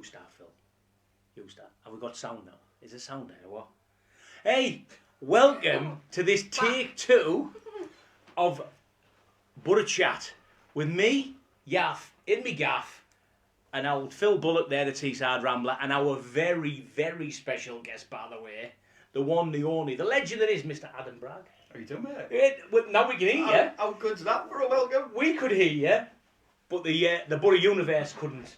start, Phil. You start. Have we got sound now? Is there sound there or what? Hey, welcome to this take 2 of Boro Chat with me, Yaff, in me gaff, and old Phil Bullock there, the Teesside Rambler, and our very, very special guest, by the way, the one, the only, the legend that is Mr. Adam Bragg. How you doing, mate? Well, now we can hear you. How good's that for a welcome? We could hear you, but the Boro universe couldn't.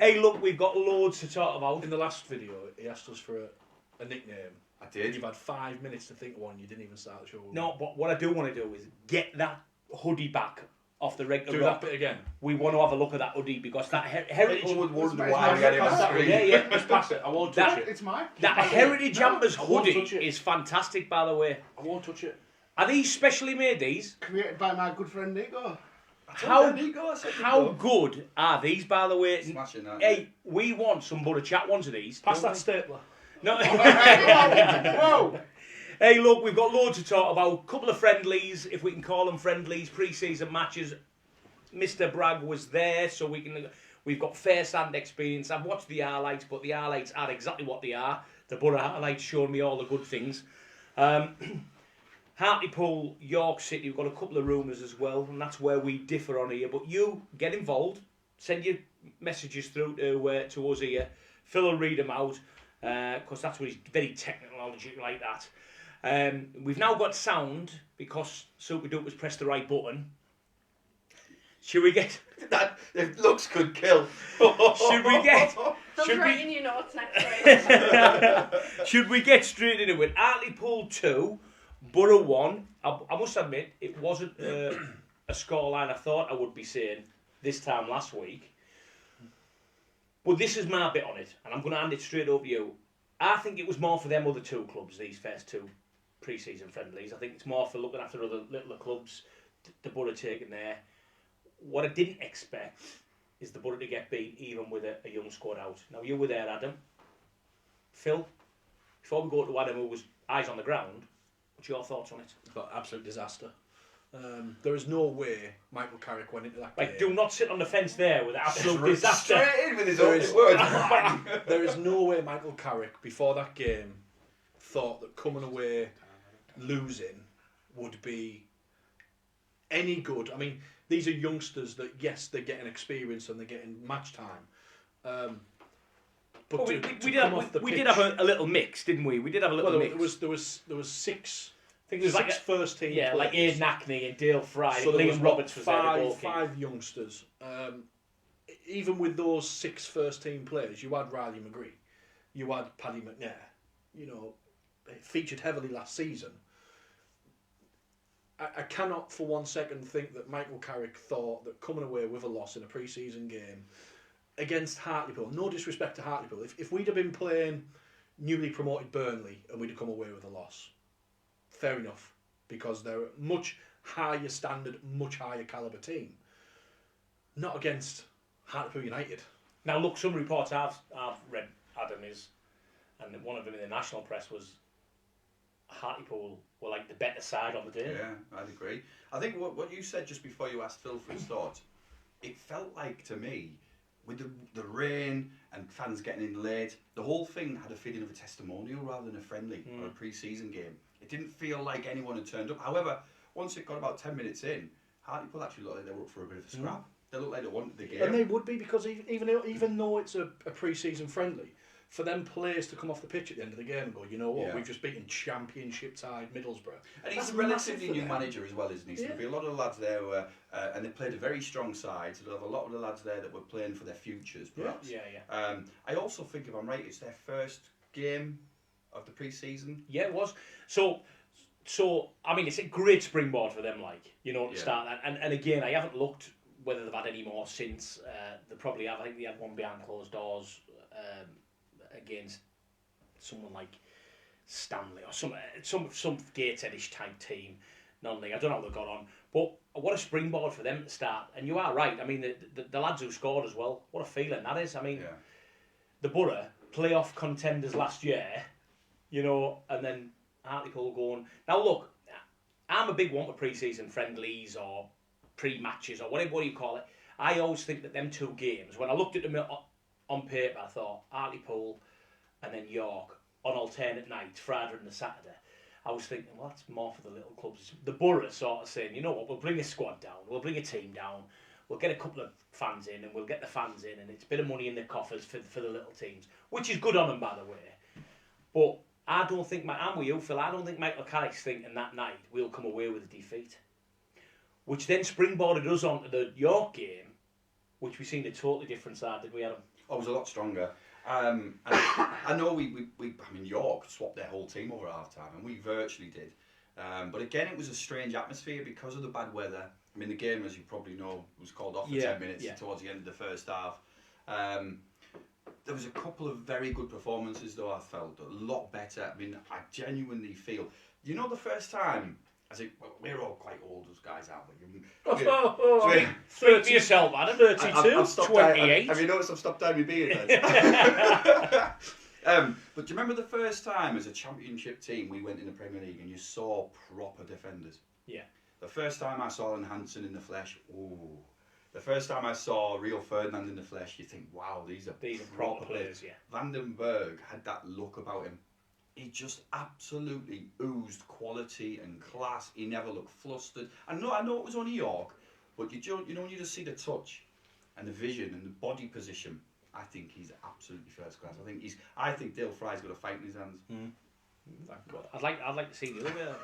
Hey, look, we've got loads to talk about. In the last video, he asked us for a nickname. I did. You've had 5 minutes to think of one. You didn't even start the show. No, but what I do want to do is get that hoodie back off the regular. Do that bit again. We want to have a look at that hoodie because that heritage. People would wonder why we had him on screen. Yeah. Just pass it. I won't touch it. It's mine. That heritage Jumpers I won't hoodie touch it. is fantastic, by the way. I won't touch it. Are these specially made? These? Created by my good friend Nico. How How good are these, by the way? Smashing that. Hey, we want some Boro Chat ones of these. Pass don't that stapler. we? No. Whoa! Hey, look, we've got loads to talk about. Couple of friendlies, if we can call them friendlies, pre-season matches. Mr. Bragg was there, so we've got first-hand experience. I've watched the highlights, but the highlights are exactly what they are. The Boro highlights showed me all the good things. Hartlepool, York City, we've got a couple of rumours as well, and that's where we differ on here. But you get involved, send your messages through to us here. Phil will read them out, because that's what he's very technical knowledge like that. We've now got sound because Super Duper's pressed the right button. Should we get that? If looks could kill. Should we get? They'll write in your notes next week. Should we get straight into it? Hartlepool 2, Boro 1. I must admit, it wasn't a scoreline I thought I would be saying this time last week. But this is my bit on it, and I'm going to hand it straight over to you. I think it was more for them other two clubs, these first two pre-season friendlies. I think it's more for looking after other littler clubs, the Boro taking there. What I didn't expect is the Boro to get beat even with a young squad out. Now, you were there, Adam. Phil, before we go to Adam, who was eyes on the ground, what's your thoughts on it? But absolute disaster. There is no way Michael Carrick went into that Like, game. do not sit on the fence there with absolute disaster. Straight in with his own words. There is no way Michael Carrick, before that game, thought that coming away losing would be any good. I mean, these are youngsters that, yes, they're getting experience and they're getting match time. But Well, we did pitch- have a little mix, didn't we? We did have a little well, mix. there was six. I think there was Six like first team. yeah, like players. Aidan Hackney and Dale Fry. So there was Liam Roberts was there. The five, goalkeeper. five youngsters. Even with those 6 first team players, you had Riley McGree, you had Paddy McNair. You know, featured heavily last season. I cannot for 1 second think that Michael Carrick thought that coming away with a loss in a pre-season game against Hartlepool, no disrespect to Hartlepool, if we'd have been playing newly promoted Burnley and we'd have come away with a loss, fair enough, because they're a much higher standard, much higher calibre team. Not against Hartlepool United. Now, look, some reports I've read, Adam, is, and one of them in the national press was Hartlepool were like the better side on the day. Yeah, I'd agree. I think what you said just before you asked Phil for his thoughts, it felt like to me, with the rain and fans getting in late, the whole thing had a feeling of a testimonial rather than a friendly or a pre-season game. It didn't feel like anyone had turned up. However, once it got about 10 minutes in, Hartlepool actually looked like they were up for a bit of a scrap. They looked like they wanted the game. And they would be, because even though it's a pre-season friendly, for them players to come off the pitch at the end of the game and go, you know what, we've just beaten championship side Middlesbrough. And he's That's a relatively massive for new them. manager as well, isn't he? So there'll be a lot of lads there, and they played a very strong side, so there'll have a lot of the lads there that were playing for their futures, perhaps. Yeah. I also think, if I'm right, it's their first game of the pre-season. Yeah, it was. So I mean, it's a great springboard for them, like, you know, to start that. And again, I haven't looked whether they've had any more since. They probably have. I think they had one behind closed doors against someone like Stanley or some Gatesheadish type team. Non-league. I don't know how they got on, but what a springboard for them to start. And you are right. I mean, the lads who scored as well. What a feeling that is. I mean, the Boro playoff contenders last year, you know, and then Hartlepool going. Now look, I'm a big one for pre-season friendlies or pre-matches or whatever you call it. I always think that them two games, when I looked at them on paper, I thought Hartlepool and then York on alternate nights, Friday and the Saturday. I was thinking, well, that's more for the little clubs. The Boro sort of saying, you know what, we'll bring a squad down, we'll bring a team down, we'll get a couple of fans in, and we'll get the fans in, and it's a bit of money in the coffers for the little teams, which is good on them, by the way. But I don't think, I'm with you, Phil, I don't think Michael Carrick's thinking that night we'll come away with a defeat. Which then springboarded us onto the York game, which we seen a totally different side, didn't we, Adam? I was a lot stronger. And I know York swapped their whole team over at half time, and we virtually did. But again, it was a strange atmosphere because of the bad weather. I mean, the game, as you probably know, was called off for 10 minutes towards the end of the first half. There was a couple of very good performances, though, I felt. A lot better. I mean, I genuinely feel... You know, the first time... we're all quite old as guys, aren't we? Speak for yourself, Adam. 32, 28. Have you noticed I've stopped dyeing my beard then? But do you remember the first time as a championship team we went in the Premier League and you saw proper defenders? Yeah. The first time I saw Alan Hansen in the flesh, ooh. The first time I saw Rio Ferdinand in the flesh, you think, wow, these are proper players, yeah. Van den Berg had that look about him. He just absolutely oozed quality and class. He never looked flustered. I know it was only York, but you know when you just see the touch and the vision and the body position, I think he's absolutely first class. I think Dale Fry's got a fight in his hands. Thank God. I'd like to see the other.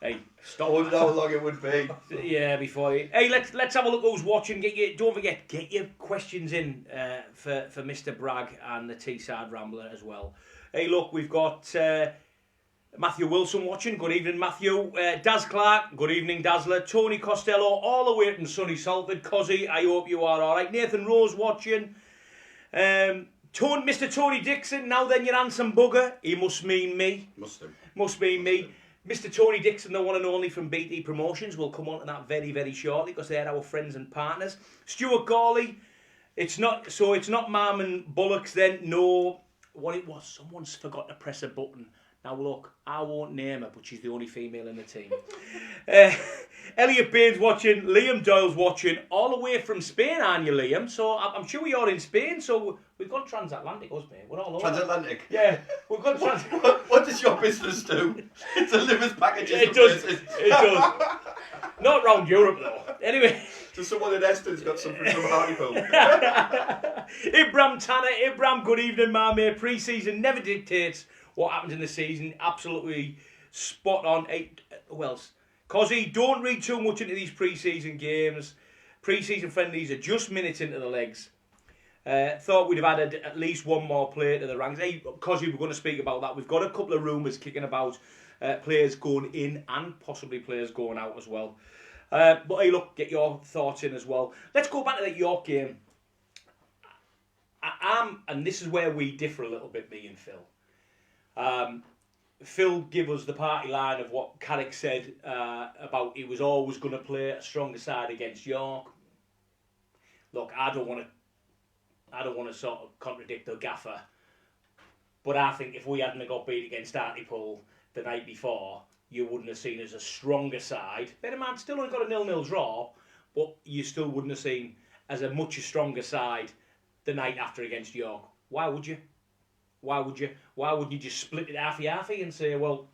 Hey, stop. I wonder how long it would be. Yeah, before you. Hey, let's have a look who's watching. Don't forget, get your questions in for Mr. Bragg and the Teesside Rambler as well. Hey, look, we've got Matthew Wilson watching. Good evening, Matthew. Daz Clark. Good evening, Dazzler. Tony Costello, all the way from sunny Salford. Cozzy, I hope you are all right. Nathan Rose watching. Mr. Tony Dixon. Now then, you handsome bugger. He must mean me. Must mean me. Mr. Tony Dixon, the one and only from BT Promotions. We'll come on to that very, very shortly because they're our friends and partners. Stuart Gawley. It's not Marm and Bullocks then. No. What it was, someone's forgot to press a button. Now look, I won't name her, but she's the only female in the team. Elliot Baines watching, Liam Doyle's watching, all the way from Spain, aren't you, Liam? So I'm sure you're in Spain, so we've got transatlantic, us, mate. We're all over. Transatlantic? Yeah, we've got What does your business do? It delivers packages. It does. Not round Europe, though. Anyway. So someone in Eston's got something from Hartlepool. Ibram Tanner, Ibram, good evening, my mate. Pre-season never dictates what happens in the season. Absolutely spot on. Who else? Cozzy, don't read too much into these pre-season games. Pre-season friendlies are just minutes into the legs. Thought we'd have added at least one more player to the ranks. Hey, Cozzy, we're going to speak about that. We've got a couple of rumours kicking about players going in and possibly players going out as well. But hey, look, get your thoughts in as well. Let's go back to that York game. And this is where we differ a little bit, me and Phil. Phil gave us the party line of what Carrick said about he was always going to play a stronger side against York. Look, I don't want to sort of contradict the gaffer, but I think if we hadn't got beat against Hartlepool the night before, you wouldn't have seen as a stronger side. Bear in mind, still only got a 0-0 draw, but you still wouldn't have seen as a much stronger side the night after against York. Why would you? Why wouldn't you just split it halfy and say, well,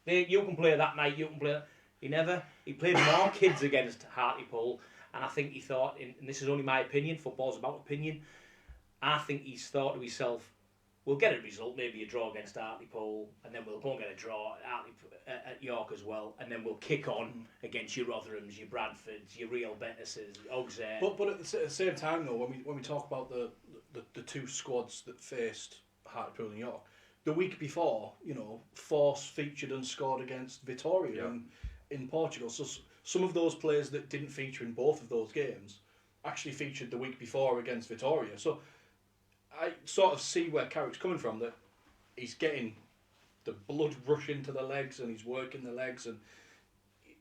you can play that night, you can play that. He played more kids against Hartlepool, and I think he thought, and this is only my opinion, football's about opinion, I think he's thought to himself, we'll get a result, maybe a draw against Hartlepool, and then we'll go and get a draw at York as well, and then we'll kick on against your Rotherhams, your Bradfords, your Real Betis's, Auxerre. But at the same time, though, when we talk about the two squads that faced Hartlepool and York, the week before, Force featured and scored against Vitória in Portugal. So some of those players that didn't feature in both of those games actually featured the week before against Vitória. So I sort of see where Carrick's coming from, that he's getting the blood rush into the legs and he's working the legs. And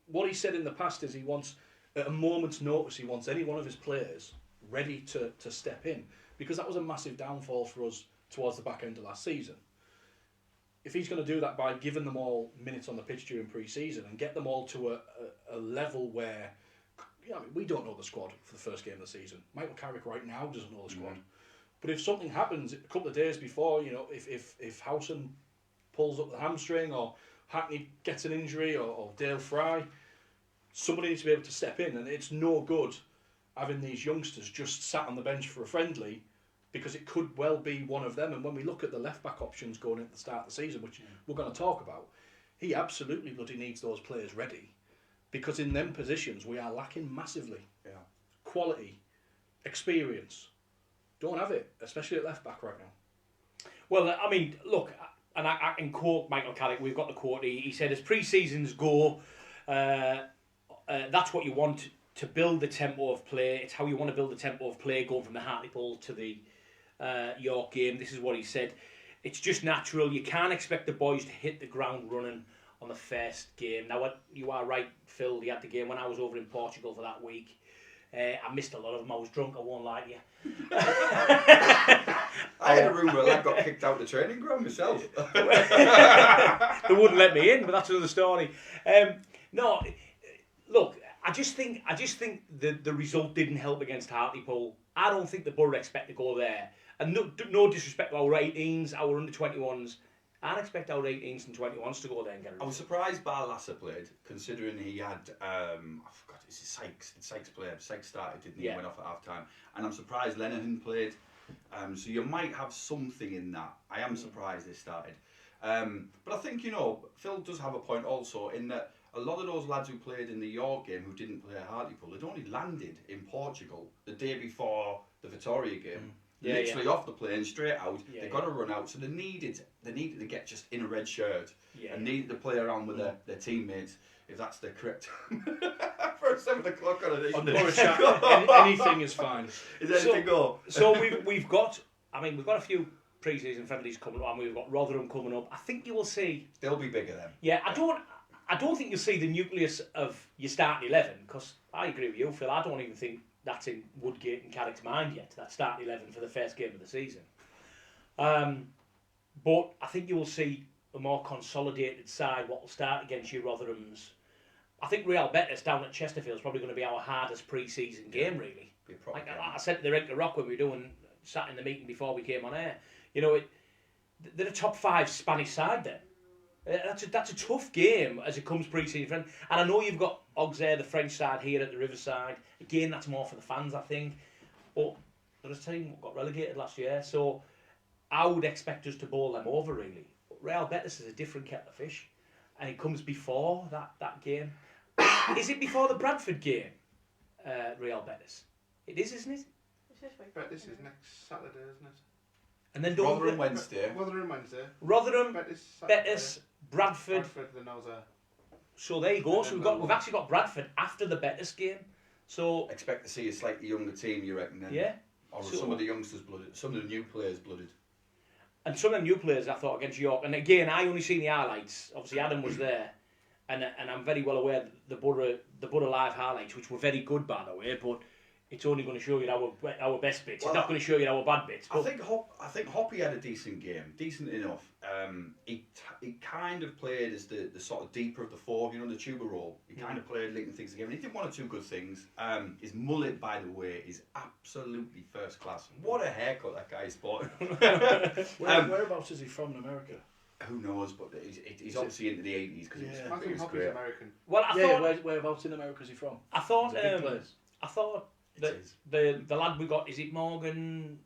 what he said in the past is he wants, at a moment's notice, he wants any one of his players ready to step in, because that was a massive downfall for us towards the back end of last season. If he's going to do that by giving them all minutes on the pitch during pre-season and get them all to a level where, we don't know the squad for the first game of the season. Michael Carrick right now doesn't know the squad. But if something happens a couple of days before, if Howson pulls up the hamstring or Hackney gets an injury or Dale Fry, somebody needs to be able to step in, and it's no good having these youngsters just sat on the bench for a friendly, because it could well be one of them. And when we look at the left-back options going into the start of the season, which we're going to talk about, he absolutely bloody needs those players ready, because in them positions we are lacking massively. Yeah. Quality, experience. Don't have it, especially at left-back right now. Well, I mean, look, and I can quote Michael Carrick. We've got the quote. He said, as pre-seasons go, that's what you want to build the tempo of play. It's how you want to build the tempo of play going from the Hartlepool to the York game. This is what he said. It's just natural. You can't expect the boys to hit the ground running on the first game. Now, you are right, Phil. He had the game when I was over in Portugal for that week. I missed a lot of them. I was drunk, I won't lie to you. I had a room where I got kicked out of the training ground myself. They wouldn't let me in, but that's another story. No, look, I just think the result didn't help against Hartlepool. I don't think the Boro expect to go there. And no disrespect to our 18s, our under-21s. I'd expect our 18s and 21s to go there and get it. I was surprised Barlasser played, considering he had, I forgot, is it Sykes? Did Sykes play? Sykes started, didn't he? Yeah. Went off at half time. And I'm surprised Lenihan played. So you might have something in that. I am surprised they started. But I think, Phil does have a point also in that a lot of those lads who played in the York game who didn't play at Hartlepool, they'd only landed in Portugal the day before the Vittoria game. Yeah, Literally off the plane, straight out. Yeah, They got to run out, so they needed to get just in a red shirt and Yeah. needed to play around with their teammates, if that's the correct for 7 o'clock on a day. On the Boro Chat, anything is fine. Is anything go? So we've got a few pre-season friendlies coming up, and we've got Rotherham coming up. I think you will see. They'll be bigger then. Yeah, I don't think you'll see the nucleus of your starting 11, because I agree with you, Phil. I don't even think that's in Woodgate and Carrick's mind yet, that starting 11 for the first game of the season. But I think you will see a more consolidated side, what will start against your Rotherhams. I think Real Betis down at Chesterfield is probably going to be our hardest pre-season game, really. Be a proper Like game. I said to the Red Rock when we were sat in the meeting before we came on air, they're a top 5 Spanish side then. That's a tough game as it comes pre-season friend. And I know you've got Auxerre, the French side, here at the Riverside. Again, that's more for the fans, I think. But they're a team that got relegated last year, so I would expect us to bowl them over, really. But Real Betis is a different kettle of fish, and it comes before that game. Is it before the Bradford game, Real Betis? It is, isn't it? It's this week. But this is next Saturday, isn't it? And then Rotherham Wednesday. Rotherham Wednesday. Rotherham, Betis Saturday. Betis, Bradford. Bradford, then Auxerre. So there you go. So we've actually got Bradford after the Betis game. So Expect to see a slightly younger team, you reckon? Then? yeah. Or So- some of the youngsters blooded, some of the new players blooded. And some of the new players I thought against York, and again I only seen the highlights. Obviously Adam was there, and I'm very well aware that the Boro live highlights, which were very good by the way, but it's only going to show you our best bits. Well, it's not going to show you our bad bits. I think Hoppy had a decent game, decent enough. He kind of played as the sort of deeper of the four, the tuba role. He kind of played linking things together. He did one or two good things. His mullet, by the way, is absolutely first class. What a haircut that guy's sporting. Whereabouts is he from in America? Who knows? But he's obviously into the 80s because I think it's Hoppy's great. American. Well, Whereabouts in America is he from? I thought Is it a big place? I thought It that is. the lad we got, is it Morgan?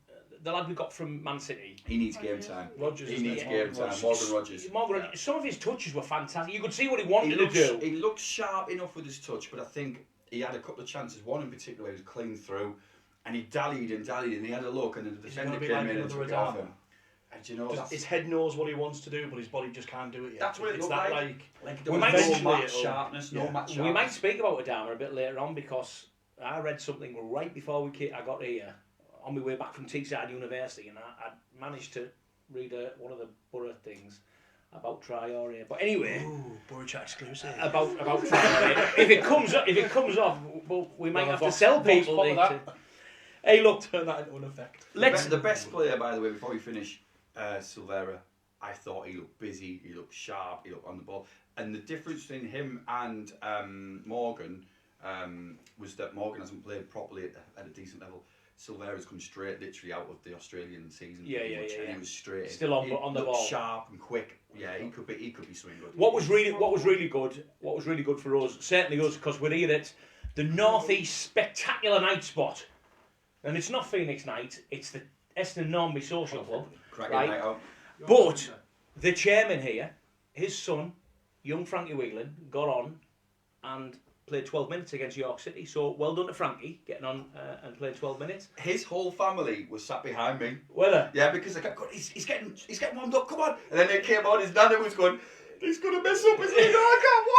The lad we got from Man City. He needs game time. Rogers. He isn't needs it? game time. Morgan Rogers. Morgan, Yeah. some of his touches were fantastic. You could see what he wanted to do. He looks sharp enough with his touch, but I think he had a couple of chances. One in particular, he was clean through, and he dallied, and he had a look, and then the Is he gonna defender be came like in and another took it off Adama? him. And do you know, His head knows what he wants to do, but his body just can't do it yet. That's what it it's looked that like. We there was might no eventually match it'll- sharpness, no yeah. match We sharpness. might speak about Adama a bit later on because I read something right before I got here on my way back from Teesside University, and I managed to read one of the Boro things about Traore. But anyway, Boro Chat exclusive. about Traore. if it comes off, well, we might Well, have a to Vox- sell Vox people. pop of later. that. Hey, look, Turn that into an effect. The best player, by the way, before we finish, Silvera, I thought he looked busy, he looked sharp, he looked on the ball. And the difference between him and Morgan was that Morgan hasn't played properly at a decent level. Silvera's come straight, literally out of the Australian season. Yeah, pretty yeah, much, yeah, and yeah. he was straight. Still on the looked ball. sharp and quick. Yeah, he could be swinging good. What was really good for us, certainly us, because we're here at the North East Spectacular Night Spot, and it's not Phoenix Night, it's the Eston Nornby Social Club, Cracking right? night out. But the chairman here, his son, young Frankie Whelan, got on and played 12 minutes against York City. So well done to Frankie, getting on and playing 12 minutes. His whole family was sat behind me. Whether Yeah, because I kept going, he's getting warmed up, come on. And then they came on, his dad was going, he's going to mess up, isn't he? No, I can't watch.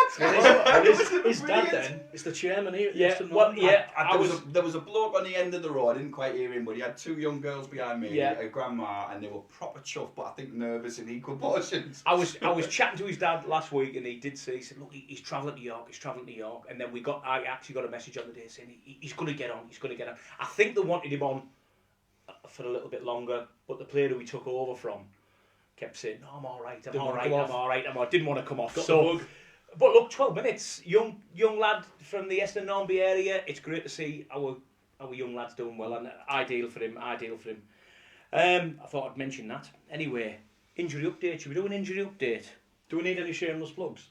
His dad then is the chairman here. There was a bloke on the end of the row, I didn't quite hear him, but he had two young girls behind me, a grandma, and they were proper chuffed, but I think nervous in equal portions. I was chatting to his dad last week, and he said, look, he's travelling to York, and then I actually got a message on the day saying he's going to get on. I think they wanted him on for a little bit longer, but the player who he took over from kept saying, no, I'm all right. Didn't want to come off. But look, 12 minutes, young lad from the Eston Nornby area. It's great to see our young lads doing well, and ideal for him. I thought I'd mention that. Anyway, injury update. Should we do an injury update? Do we need any shameless plugs?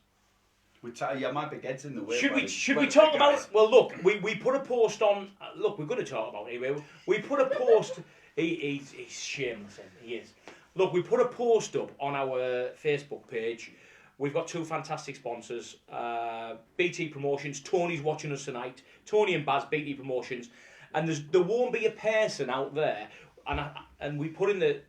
My big head's in the way. Should we talk about? Well, look, we put a post on. Look, we're going to talk about it anyway. We put a post. He's shameless. He is. Look, we put a post up on our Facebook page. We've got two fantastic sponsors, BT Promotions. Tony's watching us tonight. Tony and Baz, BT Promotions, and there won't be a person out there. And we put in the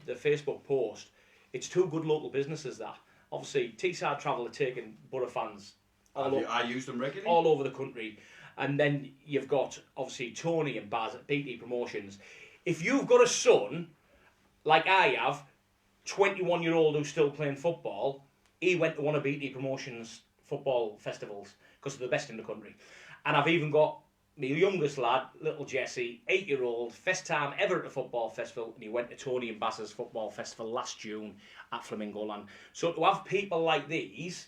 Facebook post. It's two good local businesses that. Obviously, Teesside Travel are taking Boro fans. I use them regularly. All over the country, and then you've got obviously Tony and Baz at BT Promotions. If you've got a son, like I have, 21-year-old who's still playing football. He went to one of BT Promotions football festivals because they're the best in the country. And I've even got my youngest lad, little Jesse, 8-year-old, first time ever at a football festival, and he went to Tony and Baz's football festival last June at Flamingo Land. So to have people like these,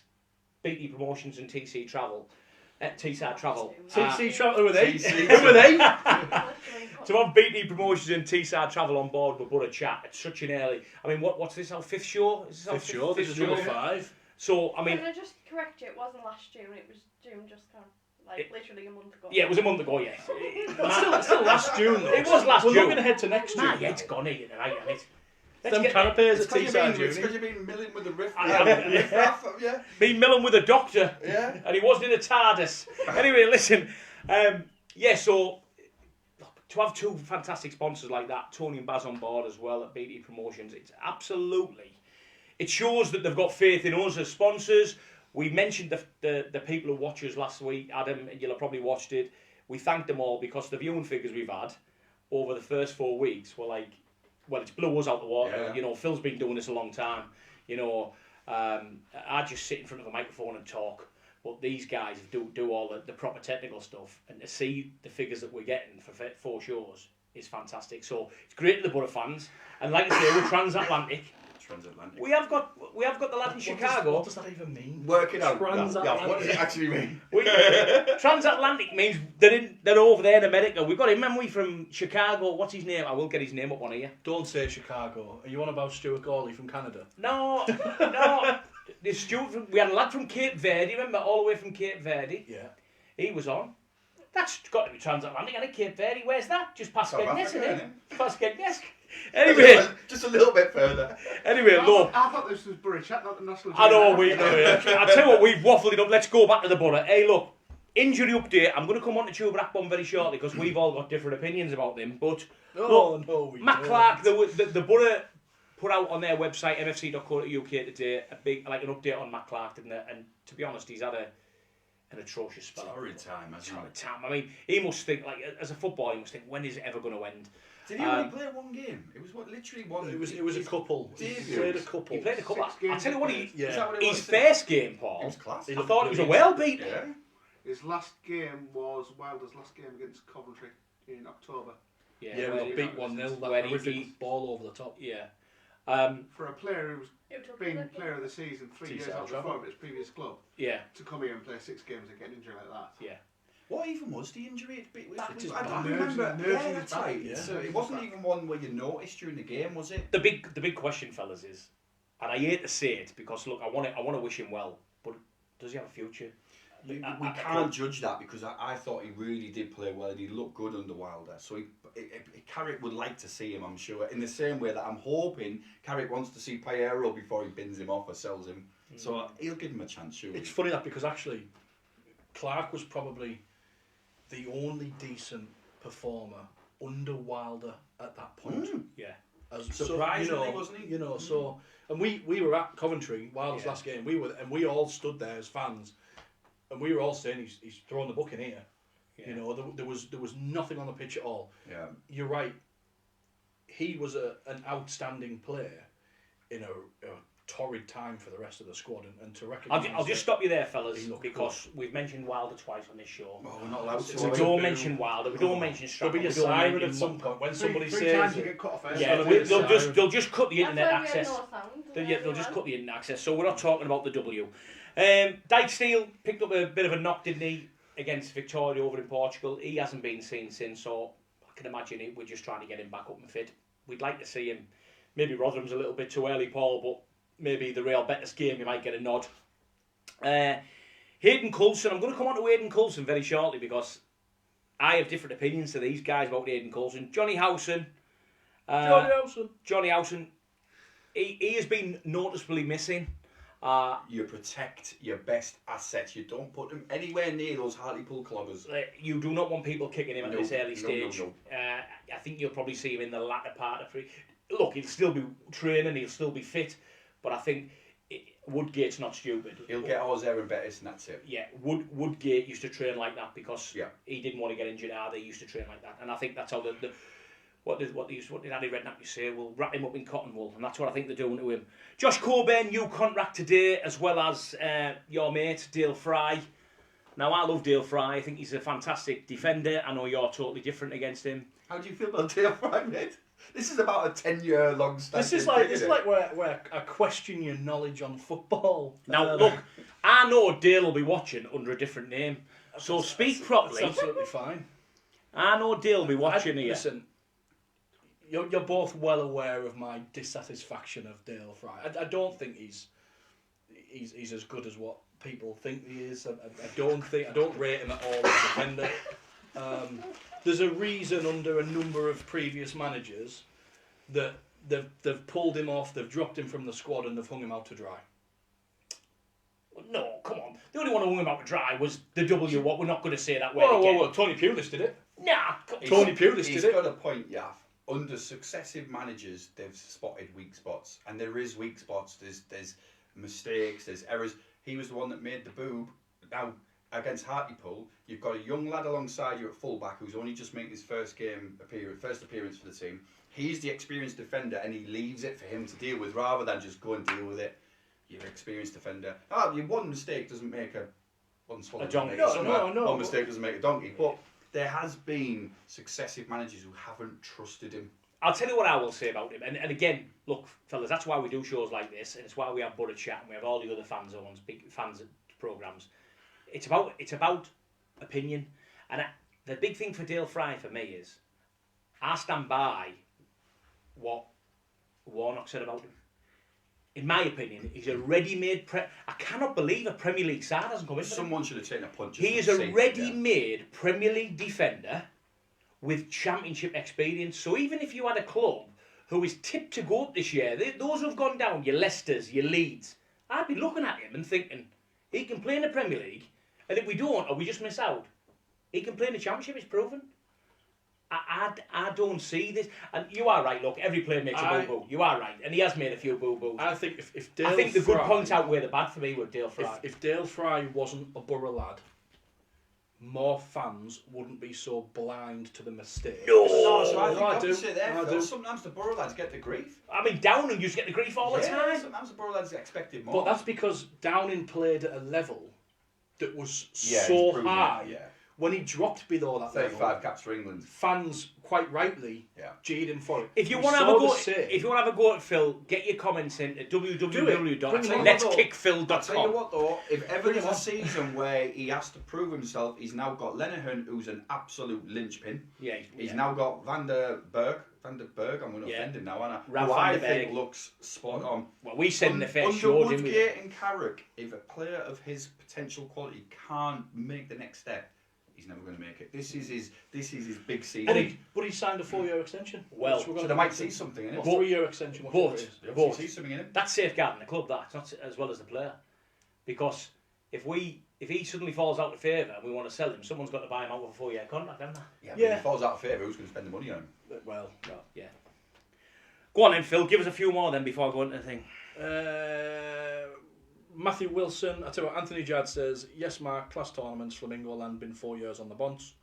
BT Promotions and Teesside Travel, TC Travel, who were they? To have BT Promotions and Teesside Travel on board with Boro Chat, it's such an early. I mean, what's this? Our fifth show? This is number 5. So I mean, can I just correct you? It wasn't last June. It was June, just kind of literally a month ago. Yeah, it was a month ago. Yeah, it's still last June. Though. It was last June. We're looking ahead to next June. Yeah, it's gone here tonight. Them canapes at Teesside June. It's because you've been milling with the riff. Yeah. Been milling with a doctor. Yeah. And he wasn't in a TARDIS. Anyway, listen. So to have two fantastic sponsors like that, Tony and Baz on board as well at BT Promotions, it's absolutely. It shows that they've got faith in us as sponsors. We mentioned the people who watch us last week, Adam, and you'll have probably watched it. We thanked them all because the viewing figures we've had over the first 4 weeks were like, well, it's blew us out the water. Yeah. You know, Phil's been doing this a long time. You know, I just sit in front of a microphone and talk. But these guys do all the proper technical stuff. And to see the figures that we're getting for 4 shows is fantastic. So it's great to the Boro fans. And like I say, we're transatlantic. Transatlantic. We have got the lad in Chicago. What does that even mean? Work it out. Transatlantic. What does it actually mean? Transatlantic means they're over there in America. We've got him, haven't we, from Chicago. What's his name? I will get his name up on here. Don't say Chicago. Are you on about Stuart Gawley from Canada? No. We had a lad from Cape Verde, remember, all the way from Cape Verde. Yeah. He was on. That's got to be transatlantic, and Cape Verde. Where's that? Just past Skegness, isn't it? Past Skegness. Anyway, just a little bit further. Anyway, look. I thought this was Boro Chat, not the National. I know I tell you what, we've waffled it up. Let's go back to the Boro. Hey, look, injury update. I'm going to come on to Chuba Rathbone very shortly because we've all got different opinions about them. But Matt Clark, the Boro put out on their website mfc.co.uk today a big an update on Matt Clark, didn't they? And to be honest, he's had an atrocious spell. Torrid time, hasn't it? I mean, he must think, like, as a footballer, he must think, when is it ever going to end? Did he only play one game? It was literally one. It was a couple. He played a couple. He played a couple. I'll tell you what, his was? first game, Paul, It was class. I thought it was a well beat. Yeah. His last game was Wilder's last game against Coventry in October. Yeah, we beat 1-0. That where he horrific ball over the top. Yeah. For a player who's been player of the season 3 years out of the form of his previous club, yeah, to come here and play 6 games and get an injury like that. Yeah. What even was the injury? I bad. remember. Nerves Yeah, in that's his back, right. yeah. So it wasn't even one where you noticed during the game, was it? The big question, fellas, is, and I hate to say it because look, I want to wish him well, but does he have a future? We can't judge that because I thought he really did play well and he looked good under Wilder. So Carrick would like to see him, I'm sure, in the same way that I'm hoping Carrick wants to see Piero before he bins him off or sells him. So he'll give him a chance, surely. It's funny that because actually Clark was probably the only decent performer under Wilder at that point. Yeah. Surprisingly, wasn't he? So and we were at Coventry Wilder's last game. We all stood there as fans, and we were all saying he's throwing the book in here. Yeah. There was nothing on the pitch at all. Yeah. You're right. He was an outstanding player in a torrid time for the rest of the squad, and to recognise. I'll just stop you there, fellas, because we've mentioned Wilder twice on this show. Oh, we're not allowed to. We don't mention Wilder. We don't mention Stratton. There'll be a siren at some point when somebody three says. times you get cut off. Yeah, they'll just cut the internet That's why we access. have no sound. They'll just cut the internet access. So we're not talking about the W. Dyke Steele picked up a bit of a knock, didn't he, against Victoria over in Portugal. He hasn't been seen since, so I can imagine we're just trying to get him back up and fit. We'd like to see him. Maybe Rotherham's a little bit too early, Paul, but maybe the Real Betis game he might get a nod. Hayden Coulson, I'm going to come on to Hayden Coulson very shortly because I have different opinions to these guys about Hayden Coulson. Johnny Howson, he has been noticeably missing. You protect your best assets. You don't put them anywhere near those Hartlepool cloggers. You do not want people kicking him at this early stage. No. I think you'll probably see him in the latter part of Look, he'll still be training, he'll still be fit, but I think Woodgate's not stupid. He'll get ours there and Betis, and that's it. Yeah, Woodgate used to train like that because he didn't want to get injured either. He used to train like that, and I think that's how what did Andy Redknapp used to say? We'll wrap him up in cotton wool, and that's what I think they're doing to him. Josh Coburn, new contract today, as well as your mate Dale Fry. Now I love Dale Fry. I think he's a fantastic defender. I know you're totally different against him. How do you feel about Dale Fry, mate? This is about a 10-year long standing. This is like where I question your knowledge on football. Now look, I know Dale will be watching under a different name, so speak properly. That's absolutely fine. I know Dale will be watching here. Listen, you're both well aware of my dissatisfaction of Dale Fry. I don't think he's as good as what people think he is. I don't rate him at all as a defender. There's a reason under a number of previous managers that they've pulled him off, they've dropped him from the squad, and they've hung him out to dry. No, come on. The only one who hung him out to dry was the W. What we're not going to say that word again. Whoa, Tony Pulis did it. Nah, Tony Pulis did it. He's got a point, Yaff. Under successive managers, they've spotted weak spots, and there is weak spots. There's mistakes, there's errors. He was the one that made the boob. Now, against Hartlepool, you've got a young lad alongside you at fullback who's only just making his first appearance for the team. He's the experienced defender, and he leaves it for him to deal with rather than just go and deal with it. You're an experienced defender. One mistake doesn't make one mistake doesn't make a donkey. But there has been successive managers who haven't trusted him. I'll tell you what I will say about him. And again, look, fellas, that's why we do shows like this, and it's why we have Boro Chat and we have all the other fan zones, big fans programs. It's about opinion, and the big thing for Dale Fry for me is I stand by what Warnock said about him. In my opinion, he's a ready-made. I cannot believe a Premier League side hasn't come in. Someone should have taken a punch. He is a ready-made Premier League defender with championship experience. So even if you had a club who is tipped to go up this year, those who've gone down, your Leicesters, your Leeds, I'd be looking at him and thinking he can play in the Premier League. And if we don't, or we just miss out, he can play in the Championship, it's proven. I don't see this. And you are right, look, every player makes a boo-boo. You are right. And he has made a few boo-boos. I think if Dale the Fry, good points outweigh the bad for me with Dale Fry. If Dale Fry wasn't a Boro lad, more fans wouldn't be so blind to the mistakes. No, so I think opposite there, I Phil. do. Sometimes the Boro lads get the grief. I mean, Downing used to get the grief all the time. Sometimes the Boro lads expected more. But that's because Downing played at a level that was he's so proven high. it, when he dropped below that 35 level, caps for England. fans quite rightly jeered him for it. If you We want to have saw a go, the same. if you want to have a go at Phil, get your comments in at www.letskickphil.com. I'll tell you what though, if ever there's a season where he has to prove himself, he's now got Lenihan, who's an absolute linchpin. Yeah, He's now got Van der Berg, I'm going to offend him now, aren't I? Ralph Who van I der think Berg. looks spot on. Well, we said in the first Under show, didn't we? Woodgate and Carrick, if a player of his potential quality can't make the next step, he's never going to make it. This is his big season. But he signed a 4-year extension. Well, So they might see something in it. 3-year extension. But They'll see something in it. that's safeguarding the club, that, not as well as the player. Because if he suddenly falls out of favour and we want to sell him, someone's got to buy him out with a 4-year contract, haven't they? Yeah, but if he falls out of favour, who's going to spend the money on him? Well, yeah. Go on then, Phil. Give us a few more then before I go into the thing. Matthew Wilson, I tell you what, Anthony Jadd says, yes, Marc, class tournaments, Flamingo Land, been 4 years on the bonds.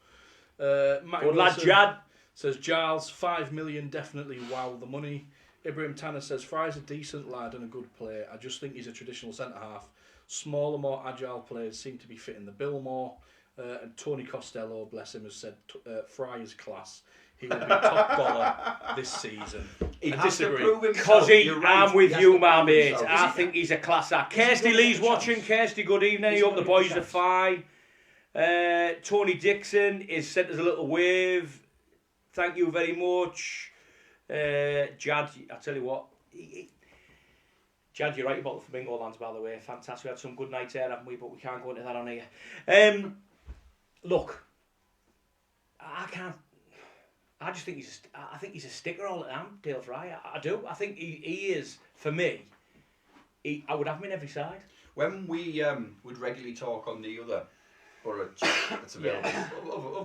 Matthew Good lad, Wilson Jad. says, Giles, 5 million, definitely wow the money. Ibrahim Tanner says, Fry's a decent lad and a good player. I just think he's a traditional centre-half. Smaller, more agile players seem to be fitting the bill more. And Tony Costello, bless him, has said, Fry is class. He will be top dollar this season. He I has to disagree. prove himself. Cozzy, You're right. I'm with He has you, to my prove mate. himself. I think he's a class act. Is he Kirsty gonna Lee's get a watching. chance? Kirsty, good evening. Is I he hope the gonna boys get a are fine. Tony Dixon is sent us a little wave. Thank you very much. Jad, I tell you what. Jad, you're right about the Flamingo Lands, by the way. Fantastic. We had some good nights there, haven't we? But we can't go into that on here. Look, I just think I think he's a sticker all the time, Dale Fry. I do. I think he is, for me. I would have him in every side. When we would regularly talk on the other Boro Chat that's available,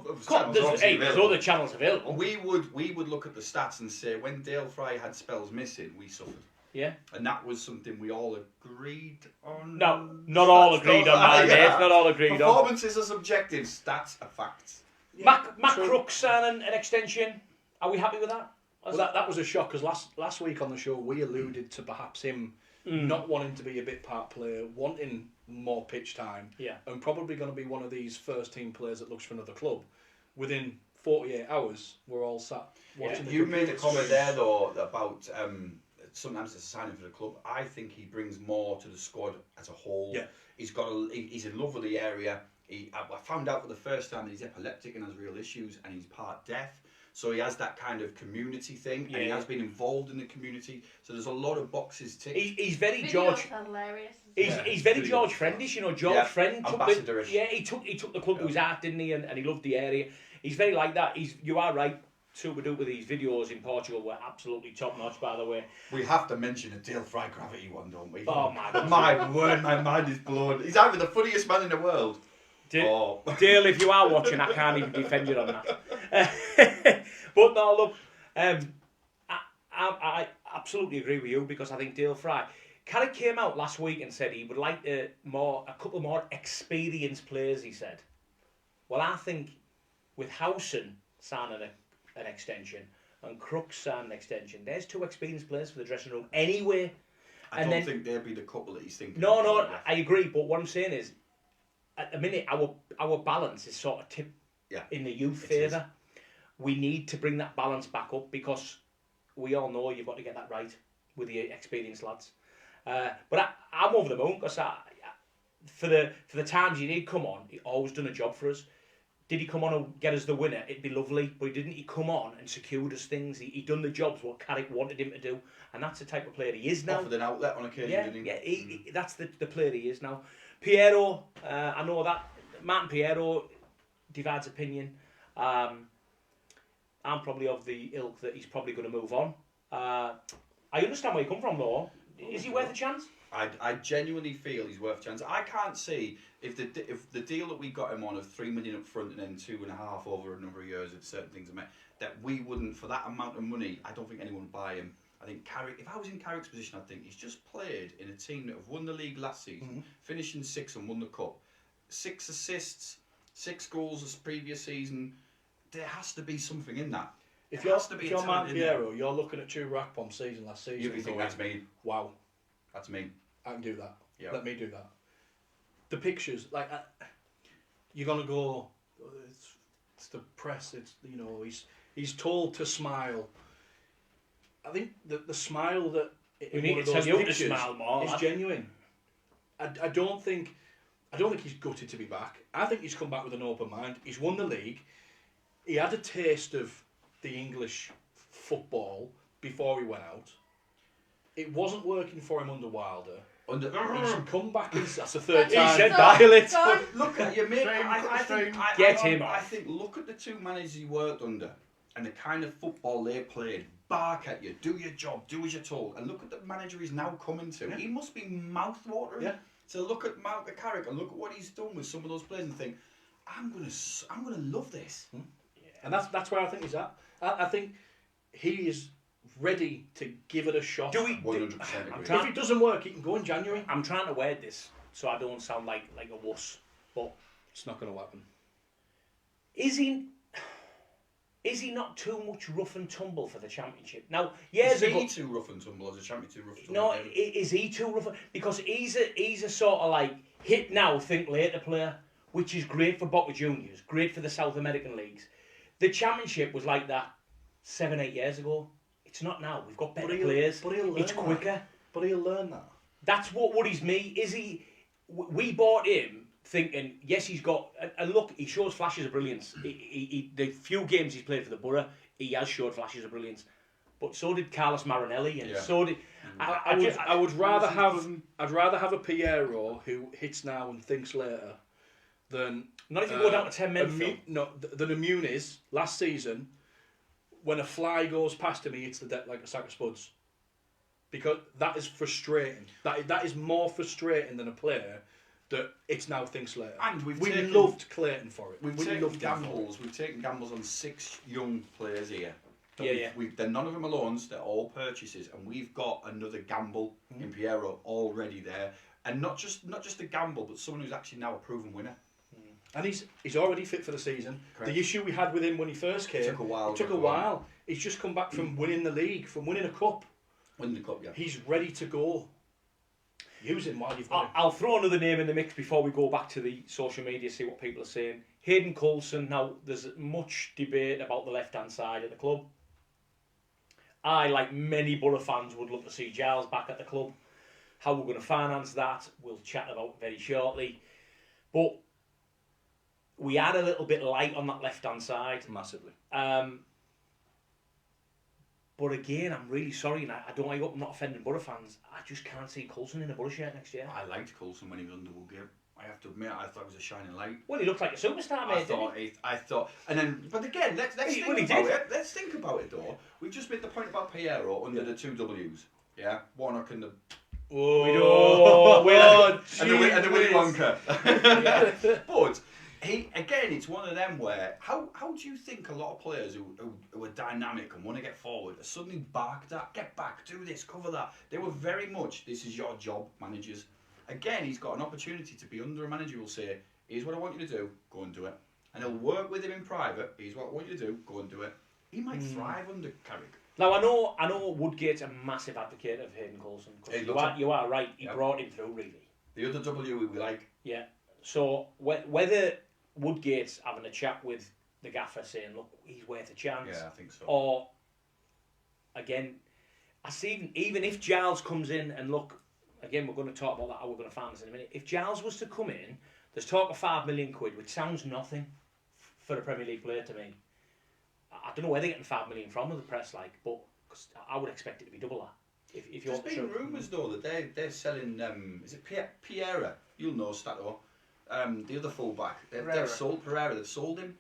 of channels obviously There's available, other channels available. we would look at the stats and say when Dale Fry had spells missing, we suffered. Yeah. And that was something we all agreed on. No, not all agreed on that, mate. Not all agreed on. Performances are subjective, stats are facts. Yeah, Matt Crooks signing an extension. Are we happy with that? Well, that was a shock because last week on the show we alluded to perhaps him not wanting to be a bit part player, wanting more pitch time, and probably going to be one of these first team players that looks for another club. Within 48 hours, we're all sat watching. You made a comment there though about sometimes it's a signing for the club. I think he brings more to the squad as a whole. Yeah. He's in love with the area. I found out for the first time that he's epileptic and has real issues, and he's part deaf. So he has that kind of community thing, and he has been involved in the community. So there's a lot of boxes ticked. He's very Videos George. are hilarious. He's very George Friendish, you know. George Friend took he took the club to his heart, didn't he? And he loved the area. He's very like that. You are right. Super duper. These videos in Portugal were absolutely top notch, by the way. We have to mention a Dale Fry gravity one, don't we? Oh my God. My word, my mind is blown. He's either the funniest man in the world. Dale, if you are watching, I can't even defend you on that. But no, look, I absolutely agree with you because I think Dale Fry. Carrick came out last week and said he would like a couple more experienced players. He said, well, I think with Howson signing an extension and Crooks signing an extension, there's 2 experienced players for the dressing room anyway. I don't think they'll be the couple that he's thinking. No, I agree. But what I'm saying is, at the minute, our balance is sort of tipped in the youth favour. We need to bring that balance back up because we all know you've got to get that right with the experienced lads. But I'm over the moon because for the times he did come on, he always done a job for us. Did he come on and get us the winner? It'd be lovely, but he didn't. He come on and secured us things. He done the jobs what Carrick wanted him to do, and that's the type of player he is now. Offered an outlet on occasion, didn't he? That's the player he is now. Piero, I know that Martin Piero divides opinion. I'm probably of the ilk that he's probably going to move on. I understand where you come from, though. Is he worth a chance? I genuinely feel he's worth a chance. I can't see if the deal that we got him on of 3 million up front and then 2.5 over a number of years if certain things are met, that we wouldn't, for that amount of money, I don't think anyone would buy him. I think Carrick, if I was in Carrick's position, I think he's just played in a team that have won the league last season, finished in 6th and won the cup. 6 assists, 6 goals this previous season. There has to be something in that. If you're Marc Piero, you're looking at 2 rack bomb season last season. You think that's me? Wow, that's me. I can do that. Yep. Let me do that. The pictures, like you're gonna go. the press. It's he's told to smile. I think the smile that We in need one of to those tell you to pictures smile more, is lad. genuine. I don't think he's gutted to be back. I think he's come back with an open mind. He's won the league. He had a taste of the English football before he went out. It wasn't working for him under Wilder. He's come back. That's the third He time. said dialect. Don't. Look at you, mate. Same. Get him I off. think look at the two managers he worked under and the kind of football they played. Bark at you, do your job, do as you're told, and look at the manager he's now coming to. Yeah. He must be mouth-watering. Yeah. So look at Marc Carrick and look at what he's done with some of those players and think, I'm gonna love this. And that's where I think he's at. I think he is ready to give it a shot. Do we? 100% I'm agree. trying- If it doesn't work, he can go in January. I'm trying to word this so I don't sound like a wuss, but It's not going to happen. is he not too much rough and tumble for the championship? Now, years Is ago, he too rough and tumble as a champion? Too rough and tumble? no, is he too rough? Because he's a sort of like hit now, think later player, which is great for Boca Juniors, great for the South American leagues. The championship was like that 7-8 years ago. It's not now. We've got better players. But he'll learn It's that. quicker. But he'll learn that. That's what worries me. Is he? We bought him thinking, yes, he's got. And look, he shows flashes of brilliance. The few games he's played for the Boro, he has showed flashes of brilliance. But so did Carlos Marinelli, and Yeah. so did. I would rather have a Piero who hits now and thinks later than Not if you go down to 10 men. Phil. than a Muniz last season. When a fly goes past him, he hits the deck like a sack of spuds. Because that is frustrating. That is more frustrating than a player that it's now thinks later. And we loved Clayton for it. We've We taken loved him for it. gambles. We've taken gambles on 6 young players here. Yeah. They're none of them are loans. They're all purchases, and we've got another gamble in Piero already there, and not just a gamble, but someone who's actually now a proven winner. And he's already fit for the season. Correct. The issue we had with him when he first came, It took a while. It took a while. He's just come back from winning the league, from winning a cup. Winning the cup, yeah. He's ready to go. Use him while you've got him. I'll throw another name in the mix before we go back to the social media, see what people are saying. Hayden Coulson. Now, there's much debate about the left-hand side of the club. I, like many Boro fans, would love to see Giles back at the club. How we're going to finance that, we'll chat about very shortly. But we had a little bit light on that left-hand side. Massively. But again, I'm really sorry, and I hope I'm not offending Boro fans. I just can't see Coulson in a Boro shirt next year. I liked Coulson when he was under Woodgate. I have to admit, I thought it was a shining light. Well, he looked like a superstar, mate, didn't he? I thought, and then, but again, let's Well, think he about did. it. Let's think about it, though. We've just made the point about Piero under the 2 W's. Yeah, Warnock and the Oh, and the Willy Wonka. But it's one of them where how do you think a lot of players who are dynamic and want to get forward are suddenly barked at, get back, do this, cover that? They were very much, this is your job, managers. Again, he's got an opportunity to be under a manager who will say, here's what I want you to do, go and do it. And he'll work with him in private, here's what I want you to do, go and do it. He might thrive under Carrick. Now, I know Woodgate's a massive advocate of Hayden Coulson. 'Cause you are right, he brought him through, really. The other W we like. Yeah. So, whether Woodgate's having a chat with the gaffer saying, look, he's worth a chance. Yeah, I think so. Or, again, I see even if Giles comes in and look, again, we're going to talk about that, how we're going to find this in a minute. If Giles was to come in, there's talk of £5 million, which sounds nothing for a Premier League player to me. I don't know where they're getting £5 million from with the press, but cause I would expect it to be double that. If There's been rumours though that they're selling. Is it Piera? You'll know Stato. The other fullback. They've sold Pereira. They've sold him.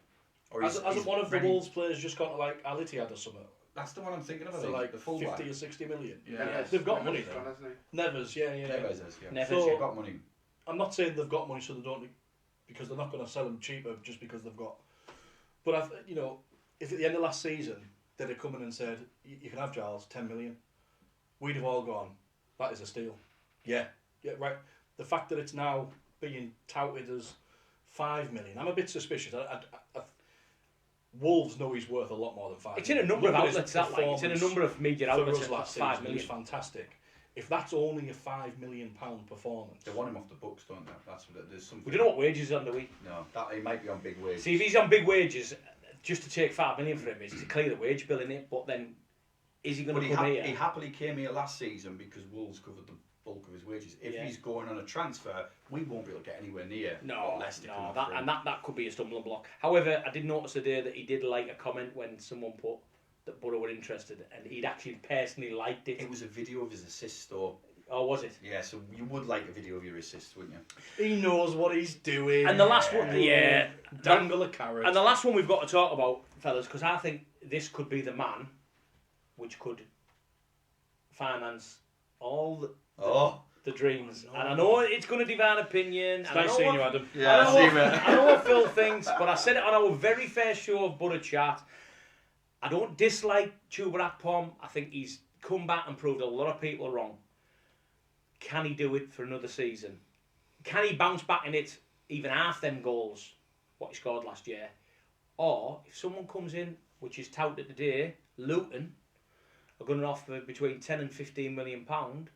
Or Hasn't one of the Wolves players just gone to like Al-Ittihad or something? That's the one I'm thinking of. I For think, like the fullback. 50 or 60 million. Yeah. They've got money He's though. gone, hasn't he? Nevers, yeah. Neves is, yeah. Neves, So- They've got money. I'm not saying they've got money so they don't, because they're not going to sell them cheaper just because they've got. But if at the end of last season they'd have come in and said, you can have Giles, 10 million, we'd have all gone, that is a steal. Yeah, right. The fact that it's now being touted as 5 million, I'm a bit suspicious. Wolves know he's worth a lot more than 5 It's in a million. number of Look at his outlets, that like. It's in a performance number of media for outlets us at last 5 season, it was million. fantastic. If that's only a £5 million performance, They want him off the books, don't they? That's what there's something. We don't know what wages he's on, do we? No, that he might be on big wages. See, if he's on big wages, just to take $5 million for him is to clear the wage bill in it. But then, is he going But to come here? he happily came here last season because Wolves covered the bulk of his wages. If he's going on a transfer, we won't be able to get anywhere near what Leicester can offer him. That could be a stumbling block. However, I did notice today that he did like a comment when someone put that Boro were interested, and he'd actually personally liked it. It was a video of his assist, though. Oh, was it? Yeah, so you would like a video of your assist, wouldn't you? He knows what he's doing. And the last one, dangle a carrot. And the last one we've got to talk about, fellas, because I think this could be the man which could finance all the dreams. And I know it's going to divide opinion. It's nice seeing you, Adam. Yeah, I know what Phil thinks, but I said it on our very first show of Boro Chat. I don't dislike Chuba Akpom. I think he's come back and proved a lot of people wrong. Can he do it for another season? Can he bounce back and hit even half them goals, what he scored last year? Or, if someone comes in, which is touted today, Luton, are going to offer between 10 and 15 million pound,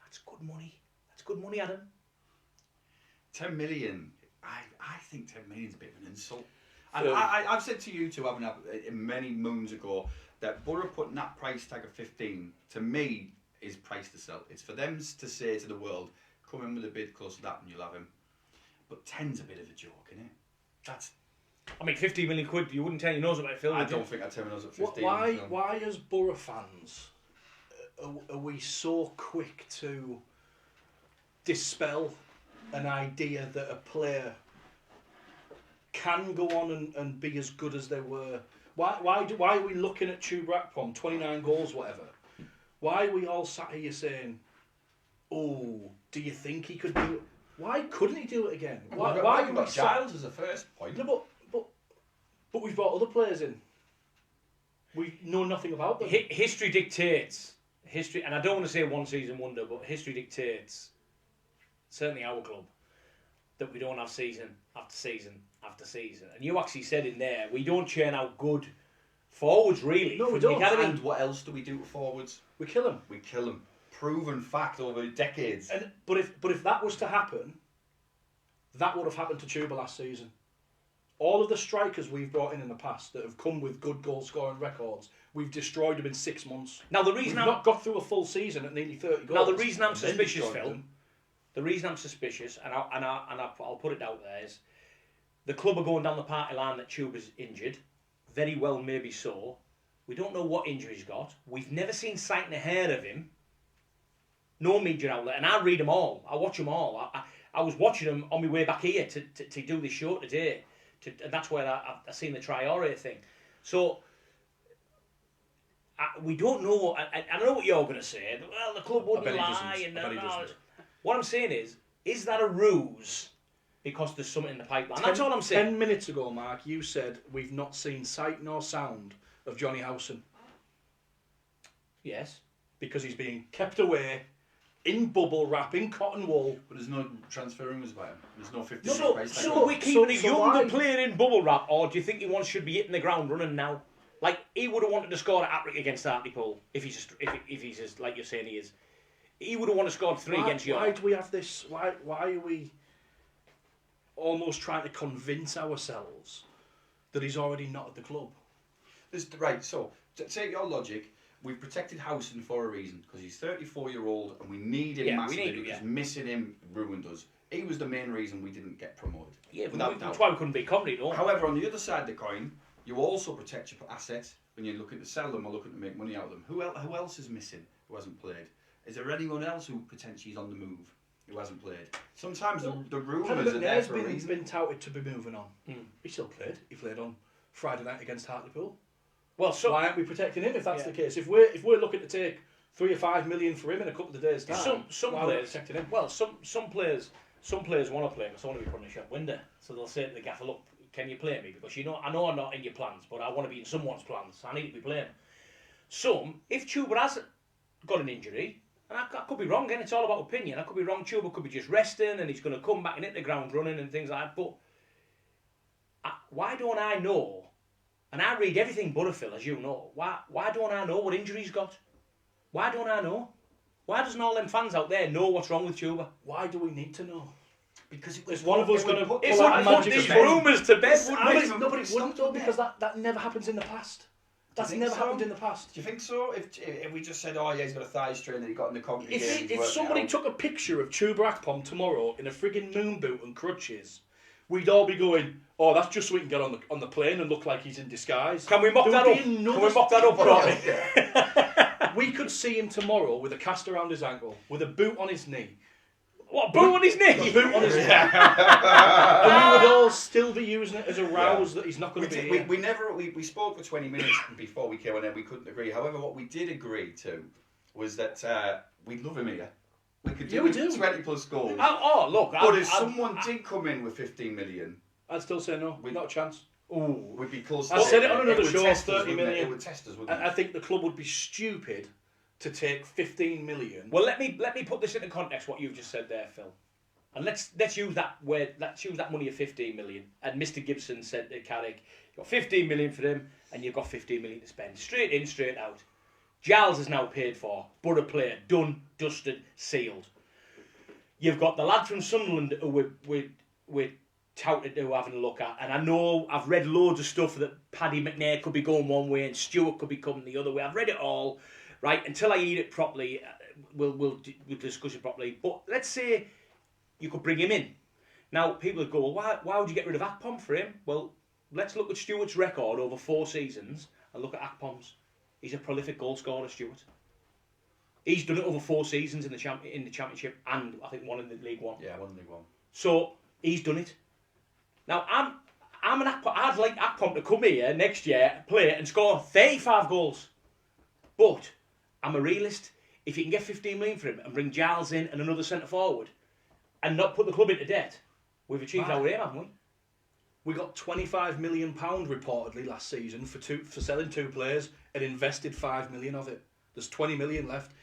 that's good money. That's good money, Adam. 10 million. I think 10 million is a bit of an insult. And I've said to you two, many moons ago, that Boro putting that price tag of 15, to me, is price to sell. It's for them to say to the world, come in with a bid close to that and you'll have him. But 10's a bit of a joke, isn't it? That's... I mean, 15 million quid, you wouldn't tell your nose about it, Phil. I don't think I'd tell my nose at 15. Why as Boro fans, are we so quick to dispel an idea that a player can go on and be as good as they were? Why are we looking at Chuba Akpom, 29 goals, whatever? Why are we all sat here saying, oh, do you think he could do it? Why couldn't he do it again? Why we've got Giles as a first point. No, but we've brought other players in. We know nothing about them. History dictates. And I don't want to say one season wonder, but history dictates, certainly our club, that we don't have season after season after season. And you actually said in there, we don't churn out good forwards, really. No, we don't. And what else do we do to forwards? We kill them. We kill them. Proven fact over decades. But if that was to happen, that would have happened to Chuba last season. All of the strikers we've brought in the past that have come with good goal scoring records, we've destroyed them in 6 months. Now the reason we've not got through a full season at nearly 30 goals. Now the reason I'm suspicious, Phil, and I'll put it out there, is the club are going down the party line that Chuba's injured. Very well, maybe so. We don't know what injury he's got. We've never seen sight and a hair of him. No media outlet, and I read them all. I watch them all. I was watching them on my way back here to do this show today. And that's where I seen the Traore thing. So we don't know. I know what you're going to say. Well, the club wouldn't lie. What I'm saying is that a ruse? Because there's something in the pipeline. That's all I'm saying. 10 minutes ago, Mark, you said we've not seen sight nor sound of Johnny Howson. Yes. Because he's being kept away in bubble wrap, in cotton wool. But there's no transfer rumours about him. There's no 50 price tag. So we're keeping a younger player in bubble wrap, or do you think he should be hitting the ground running now? Like, he would have wanted to score a hat-trick against Hartlepool if he's just like you're saying he is. He would have wanted to score 3 against York. Why do we have this? Why are we almost trying to convince ourselves that he's already not at the club? Right, so, to take your logic, we've protected Howson for a reason, because he's 34-year-old and we need him massively, because missing him ruined us. He was the main reason we didn't get promoted. Yeah, that's why we couldn't be company, though. However, on the other side of the coin, you also protect your assets when you're looking to sell them or looking to make money out of them. Who else is missing who hasn't played? Is there anyone else who potentially is on the move who hasn't played? Sometimes the rumours are there for a reason. He's been touted to be moving on. He still played. He played on Friday night against Hartlepool. Well, so why aren't we protecting him if that's the case? If we're looking to take 3 or 5 million for him in a couple of days' time, some why players are we protecting him? Well, some players want to play because they want to be put in a shop window. So they'll say to the gaffer, "Look, can you play me? Because I know I'm not in your plans, but I want to be in someone's plans. So I need to be playing." Some, if Chuba has got an injury, and I could be wrong, again, it's all about opinion. I could be wrong. Chuba could be just resting, and he's going to come back and hit the ground running and things like that. But why don't I know? And I read everything Butterfield, as you know. Why don't I know what injury he's got? Why don't I know? Why doesn't all them fans out there know what's wrong with Chuba? Why do we need to know? Because Is one of us going to pull It out would a put magic these wand? rumours to bed, wouldn't I- it? No, but it Stop wouldn't though, doing because that never happens in the past. That's think never so? happened in the past. Do you think so? If we just said, oh yeah, he's got a thigh strain that he got in the comedy game. he's If working somebody out. took a picture of Chuba Akpom tomorrow in a frigging moon boot and crutches, we'd all be going, "Oh, that's just so we can get on the plane and look like he's in disguise." Can we mock There that would up? be Can another we mock that up, Well, properly? yeah. We could see him tomorrow with a cast around his ankle, with a boot on his knee, What, boot on his a knee? boot on his knee, and we would all still be using it as a rouse that he's not going to be here. We spoke for 20 minutes before we came on and we couldn't agree. However, what we did agree to was that we'd love him here. We could Yeah, do we with do. 20 plus goals. Look. But if someone did come in with 15 million, I'd still say no, not a chance. we'd be close to I said it on another would show, test us, 30 wouldn't it? million. It would test us, wouldn't I it? think the club would be stupid to take 15 million. Well, let me put this into context. What you've just said there, Phil, and let's use that money of 15 million. And Mr. Gibson said to Carrick, "You've got 15 million for him, and you've got 15 million to spend. Straight in, straight out." Giles is now paid for. Boro player done, dusted, sealed. You've got the lad from Sunderland who we're touted to having a look at, and I know I've read loads of stuff that Paddy McNair could be going one way and Stewart could be coming the other way. I've read it all, right? Until I eat it properly, we'll discuss it properly. But let's say you could bring him in. Now people would go, well, why would you get rid of Akpom for him? Well, let's look at Stewart's record over 4 seasons and look at Akpom's. He's a prolific goal scorer, Stewart. He's done it over 4 seasons in the championship, and I think one in the League One. Yeah, one in League One. So he's done it. Now I'm an Akpom. I'd like Akpom to come here next year, play and score 35 goals. But I'm a realist. If you can get 15 million for him and bring Giles in and another centre forward, and not put the club into debt, we've achieved our aim, haven't we? We got £25 million reportedly last season for selling 2 players and invested 5 million of it. There's 20 million left.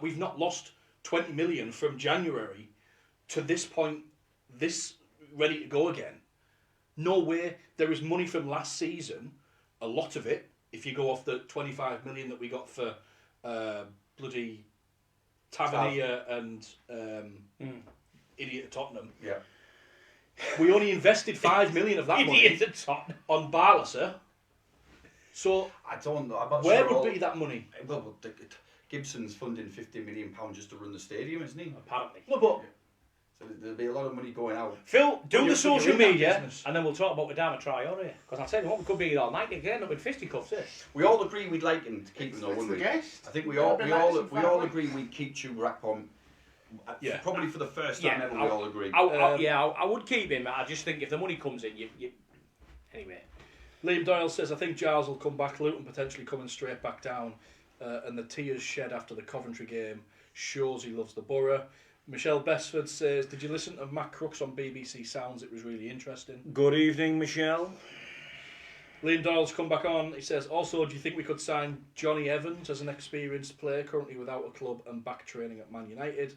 We've not lost 20 million from January to this point, this ready to go again. No way. There is money from last season, a lot of it, if you go off the 25 million that we got for bloody Tavernier and idiot at Tottenham. Yeah. We only invested 5 million of that money Idiot at Tottenham. on Barlaser. So I don't know. I'm not where sure would be that money? Well, Gibson's funding £15 million just to run the stadium, isn't he? Apparently. No, but So there'll be a lot of money going out. Phil, do You're the social in that media, business. and then we'll talk about Adama Traore. Because I'll tell you what, we could be here all night again with fisticuffs here. We all agree we'd like him to keep him, though, It's wouldn't the we? guest. I think we Yeah, all I've we been all like we this all for agree we'd keep Chuba Yeah. Probably for the first time ever, we all agree. I would keep him. I just think if the money comes in, you anyway. Liam Doyle says, I think Giles will come back, Luton potentially coming straight back down, and the tears shed after the Coventry game shows he loves the borough. Michelle Besford says, did you listen to Matt Crooks on BBC Sounds? It was really interesting. Good evening, Michelle. Liam Doyle's come back on. He says, also, do you think we could sign Johnny Evans as an experienced player currently without a club and back training at Man United?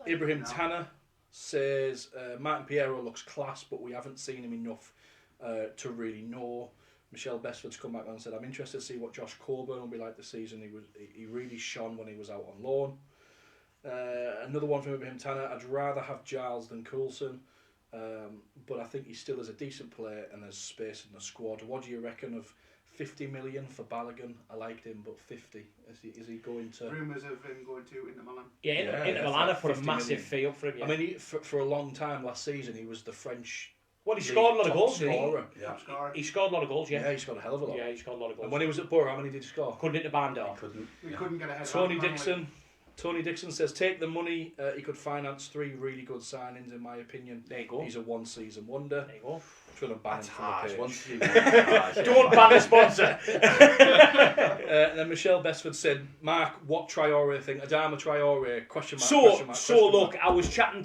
Ibrahim Tanner says, Martin Piero looks class, but we haven't seen him enough to really know. Michelle Besford's come back on and said, I'm interested to see what Josh Coburn will be like this season. He really shone when he was out on loan. Another one from Ibrahim Tanner, I'd rather have Giles than Coulson, but I think he still is a decent player and there's space in the squad. What do you reckon of 50 million for Balogun? I liked him, but 50. Is he going to... Rumours of him going to Inter Milan. Inter Milan have put a 50 massive million. fee up for him. Yeah. I mean, for a long time last season, he was the French... Well, he scored a lot of top goals, didn't scorer. Yeah. Scorer. he? He scored a lot of goals, Yeah, yeah. he scored a hell of a lot. Yeah, he scored a lot of goals. And when he was at Borough, how many did he score? Couldn't hit the band He off. couldn't. We Yeah. couldn't get ahead Tony of Manly. Dixon. Tony Dixon says, take the money. He could finance 3 really good signings, in my opinion. There you go. He's a one-season wonder. There you go. Trying to ban That's him from the harsh. page. Once you harsh, Don't ban the sponsor. And then Michelle Besford said, Mark, what Traore thing? Adama Traore? Question mark, question mark, So question look, mark. I was chatting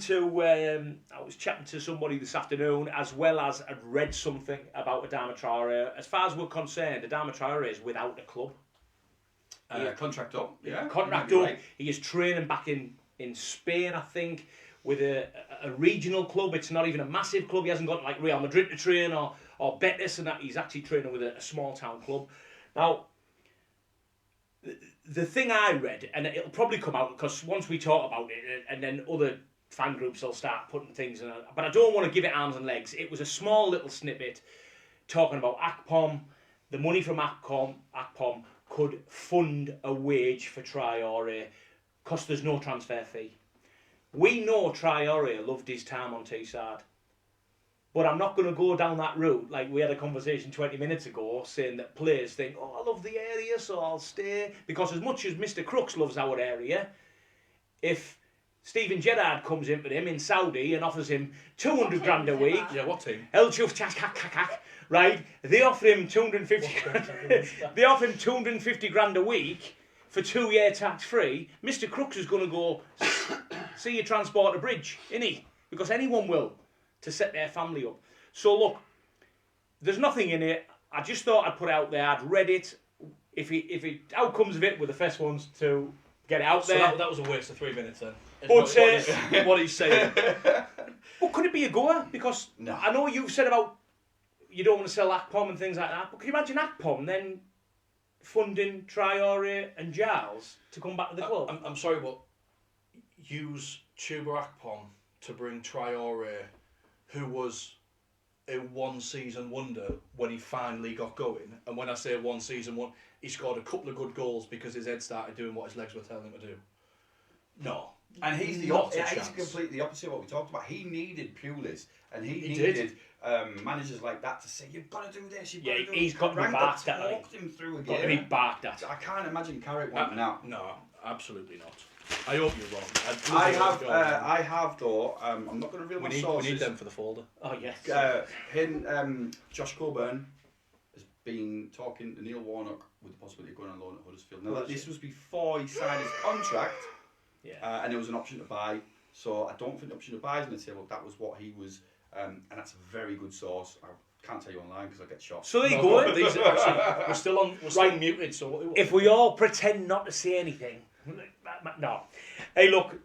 to somebody this afternoon, as well as I'd read something about Adama Traore. As far as we're concerned, Adama Traore is without a club. Contract up. Yeah. Contract you might up. be right. He is training back in Spain, I think, with a regional club. It's not even a massive club. He hasn't got like Real Madrid to train or Betis and that. He's actually training with a small town club. Now, the thing I read, and it'll probably come out because once we talk about it, and then other fan groups will start putting things in. But I don't want to give it arms and legs. It was a small little snippet talking about ACPOM. The money from ACPOM could fund a wage for Traore because there's no transfer fee. We know Traore loved his time on Teesside. But I'm not going to go down that route like we had a conversation 20 minutes ago saying that players think, oh, I love the area, so I'll stay. Because as much as Mr. Crooks loves our area, if Steven Gerrard comes in for him in Saudi and offers him 200 grand a week... Yeah, what team? El Chuf right? They offer him 250 grand. They offer him 250 grand a week for 2 year tax free. Mr. Crooks is going to go see you transport a bridge, innit? Because anyone will, to set their family up. So look, there's nothing in it. I just thought I'd put it out there. I'd read it. If it outcomes of it, we're the first ones to get it out there. So that was a waste of 3 minutes then. But what he's saying. But could it be a goer? Because No. I know you've said about you don't want to sell ACPOM and things like that. But can you imagine ACPOM then funding Traore and Giles to come back to the club? I'm sorry, but use Chuba Akpom to bring Traore, who was a one-season wonder when he finally got going. And when I say one-season wonder, he scored a couple of good goals because his head started doing what his legs were telling him to do. No. And he's Not a he's chance. completely the opposite of what we talked about. He needed Pulis, and he did. needed managers like that to say, "You've got to do this. You've got to do he's this." got to be Rang backed that, at it. talked him through a Got to be game. barked at. I can't imagine Carrick wanting out. No, absolutely not. I hope you're wrong. I have though. I'm not going to reveal my we sources. need them for the folder. Oh yes. Josh Coburn has been talking to Neil Warnock with the possibility of going on loan at Huddersfield. Now, this was before he signed his contract, and there was an option to buy. So I don't think the option to buy is going to say, look, that was what he was, and that's a very good source. I can't tell you online because I get shot. So there you go. These are actually, we're still muted. So what If we all pretend not to say anything, no. Hey, look.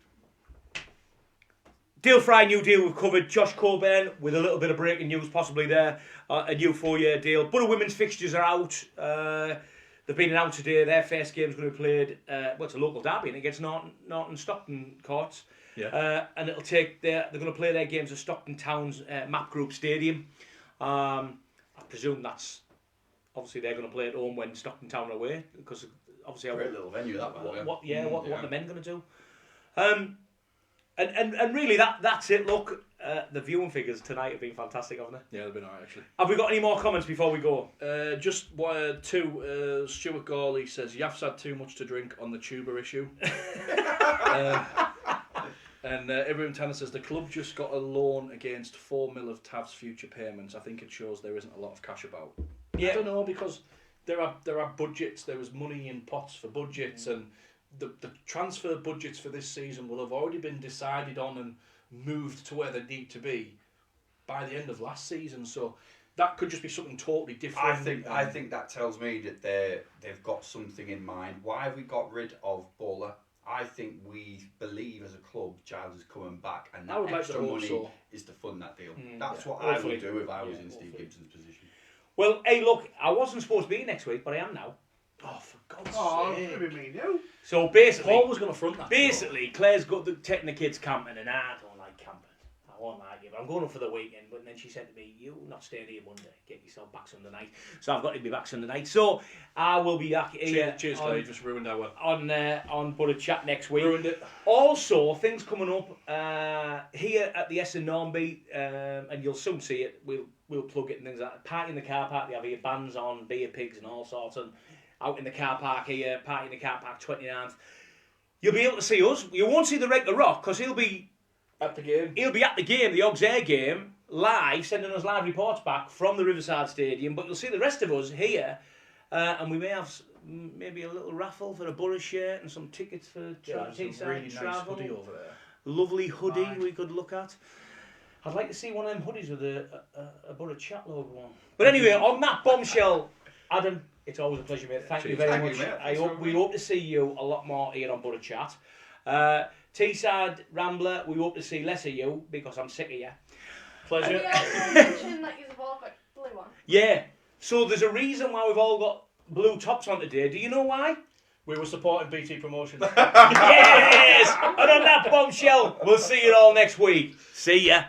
Deal Fry, new deal we've covered. Josh Coburn with a little bit of breaking news possibly there. A new 4-year deal. Boro women's fixtures are out. They've been announced today. Their first game is going to be played. It's a local derby and against Norton Stockton courts. Yeah. And it'll take they're going to play their games at Stockton Town's Map Group Stadium. I presume that's obviously they're going to play at home when Stockton Town are away because obviously Great little venue that, by the way. what the men going to do. And really that's it. Look, the viewing figures tonight have been fantastic, haven't they? Yeah, they've been alright actually. Have we got any more comments before we go? Just two. Stuart Gawley says Yaff's had too much to drink on the tuber issue. And Ibrahim Tanner says the club just got a loan against 4 mil of Tav's future payments. I think it shows there isn't a lot of cash about. Yeah. I don't know because there are budgets. There was money in pots for budgets, and the transfer budgets for this season will have already been decided on and moved to where they need to be by the end of last season. So that could just be something totally different. I think that tells me that they've got something in mind. Why have we got rid of Bowler? I think we believe as a club Giles is coming back, and that extra money is to fund that deal. That's what I would do if I was in Steve Gibson's position. Well, hey, look, I wasn't supposed to be here next week, but I am now. Oh, for God's maybe sake! me now. So basically, Paul was going to front that. Basically, Claire's taking the kids camping, and I don't like camping. I won't argue, but I'm going up for the weekend. But then she said to me, "You not staying here Monday. Get yourself back Sunday night." So I've got to be back Sunday night. So I will be back here. Cheers, Claire. You just ruined our on Boro Chat next week. ruined it. Also, things coming up here at the S and Normby, and you'll soon see it. We'll plug it and things like that. Party in the car park. They have here bands on, beer pigs and all sorts. And out in the car park here, party in the car park 29th. You'll be able to see us. You won't see the Wreck the Rock because he'll be At the game. He'll be at the game, the Ogs Air game, live, sending us live reports back from the Riverside Stadium. But you'll see the rest of us here, and we may have maybe a little raffle for a Boro shirt and some tickets for There's a really nice travel. hoodie over there. Lovely hoodie we could look at. I'd like to see one of them hoodies with a Boro Chat logo on. But anyway, on that bombshell, Adam, it's always a pleasure, mate. Thank you very much. We hope to see you a lot more here on Boro Chat. Teesside Rambler, we hope to see less of you because I'm sick of you. Pleasure. Have you also mentioned that you've all got blue on? Yeah. So there's a reason why we've all got blue tops on today. Do you know why? We were supporting BT Promotions. Yes! And on that bombshell, we'll see you all next week. See ya.